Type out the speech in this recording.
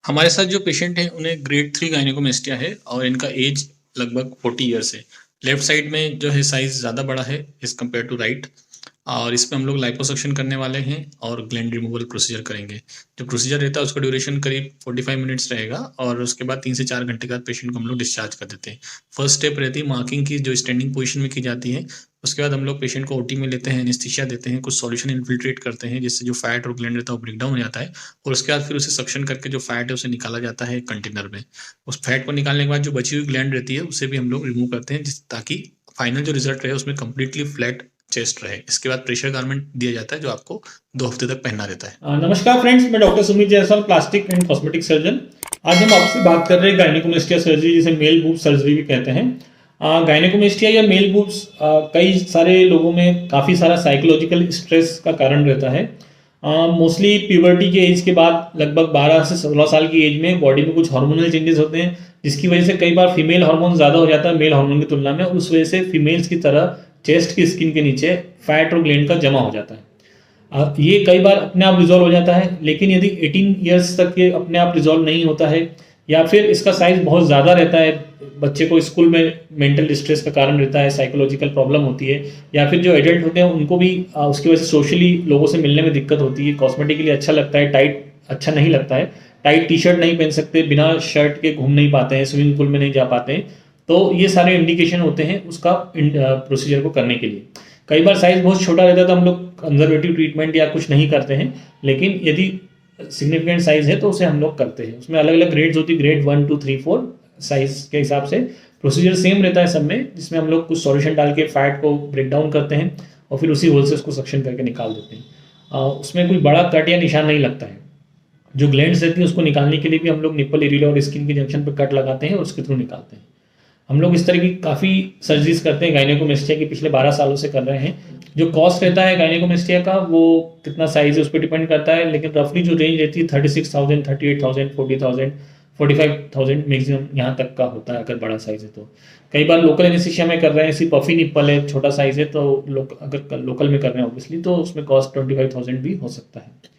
हमारे साथ जो पेशेंट हैं उन्हें ग्रेड 3 गायनेकोमेस्टिया है और इनका एज लगभग 40 ईयर्स है। लेफ्ट साइड में जो है साइज़ ज़्यादा बड़ा है एज़ कम्पेयर टू राइट और इसमें हम लोग लाइपोसक्शन करने वाले हैं और ग्लैंड रिमूवल प्रोसीजर करेंगे। जो प्रोसीजर रहता है उसका ड्यूरेशन करीब 45 मिनट्स रहेगा और उसके बाद 3 से 4 घंटे के बाद पेशेंट को हम लोग डिस्चार्ज कर देते हैं। फर्स्ट स्टेप रहती है मार्किंग की जो स्टैंडिंग पोजीशन में की जाती है। उसके बाद हम लोग पेशेंट को ओटी में लेते हैं, एनेस्थीसिया देते हैं, कुछ सॉल्यूशन इन्फिल्ट्रेट करते हैं जिससे जो फैट और ग्लैंड रहता है वो ब्रेक डाउन हो जाता है और उसके बाद फिर उसे सक्शन करके जो फैट है उसे निकाला जाता है कंटेनर में। उस फैट को निकालने के बाद जो बची हुई ग्लैंड रहती है उसे भी हम लोग रिमूव करते हैं ताकि फाइनल जो रिजल्ट रहे उसमें कंप्लीटली फ्लैट चेस्ट रहे। इसके बाद प्रेशर गारमेंट दिया जाता है जो आपको 2 हफ्ते तक पहनना रहता है। नमस्कार फ्रेंड्स, मैं doctor Sumit Jaiswal, plastic and cosmetic surgeon. आज हम आपसे बात कर रहे हैं गायनेकोमेस्टिया सर्जरी, जिसे मेल बूब सर्जरी भी कहते हैं। गायनेकोमेस्टिया या मेल बूब्स कई सारे लोगों में काफ़ी सारा साइकोलॉजिकल स्ट्रेस का कारण रहता है। मोस्टली प्यूबर्टी के एज के बाद लगभग 12 से 16 साल की एज में बॉडी में कुछ हार्मोनल चेंजेस होते हैं, जिसकी वजह से कई बार फीमेल हार्मोन ज़्यादा हो जाता है मेल हार्मोन की तुलना में, और उस वजह से फीमेल्स की तरह चेस्ट की स्किन के नीचे फैट और ग्लैंड का जमा हो जाता है। ये कई बार अपने आप रिजॉल्व हो जाता है, लेकिन यदि 18 ईयर्स तक ये अपने आप रिजॉल्व नहीं होता है या फिर इसका साइज बहुत ज़्यादा रहता है, बच्चे को स्कूल में मेंटल स्ट्रेस का कारण रहता है, साइकोलॉजिकल प्रॉब्लम होती है, या फिर जो एडल्ट होते हैं उनको भी उसकी वजह से सोशली लोगों से मिलने में दिक्कत होती है, कॉस्मेटिकली अच्छा लगता है, टाइट अच्छा नहीं लगता है, टाइट टी शर्ट नहीं पहन सकते, बिना शर्ट के घूम नहीं पाते हैं, स्विमिंग पूल में नहीं जा पाते हैं। तो ये सारे इंडिकेशन होते हैं उसका प्रोसीजर को करने के लिए। कई बार साइज बहुत छोटा रहता है तो हम लोग कंजर्वेटिव ट्रीटमेंट या कुछ नहीं करते हैं, लेकिन यदि सिग्निफिकेंट साइज है तो उसे हम लोग करते हैं। उसमें अलग अलग ग्रेड्स होती है, ग्रेड 1 2 3 4 साइज के हिसाब से प्रोसीजर सेम रहता है सब में, जिसमें हम लोग कुछ सॉल्यूशन डाल के फैट को ब्रेक डाउन करते हैं और फिर उसी होल से उसको सक्शन करके निकाल देते हैं। उसमें कोई बड़ा कट या निशान नहीं लगता है। जो ग्लैंड्स रहती है उसको निकालने के लिए भी हम लोग निप्पल एरिया और स्किन के जंक्शन पर कट लगाते हैं और उसके थ्रू निकालते हैं। हम लोग इस तरह की काफ़ी सर्जरीज करते हैं गायनेकोमेस्टिया की, पिछले 12 सालों से कर रहे हैं। जो कॉस्ट रहता है गायनेकोमेस्टिया का वो कितना साइज है उस पर डिपेंड करता है, लेकिन रफली जो रेंज रहती है 36,000, 38,000, 40,000, 45,000 मैक्सिमम यहाँ तक का होता है अगर बड़ा साइज है तो। कई बार लोकल एनेस्थीसिया में कर रहे हैं, सिर्फ पफी निप्पल है, छोटा साइज है, तो अगर लोकल में कर रहे हैं ऑब्वियसली तो उसमें कॉस्ट 25,000 भी हो सकता है।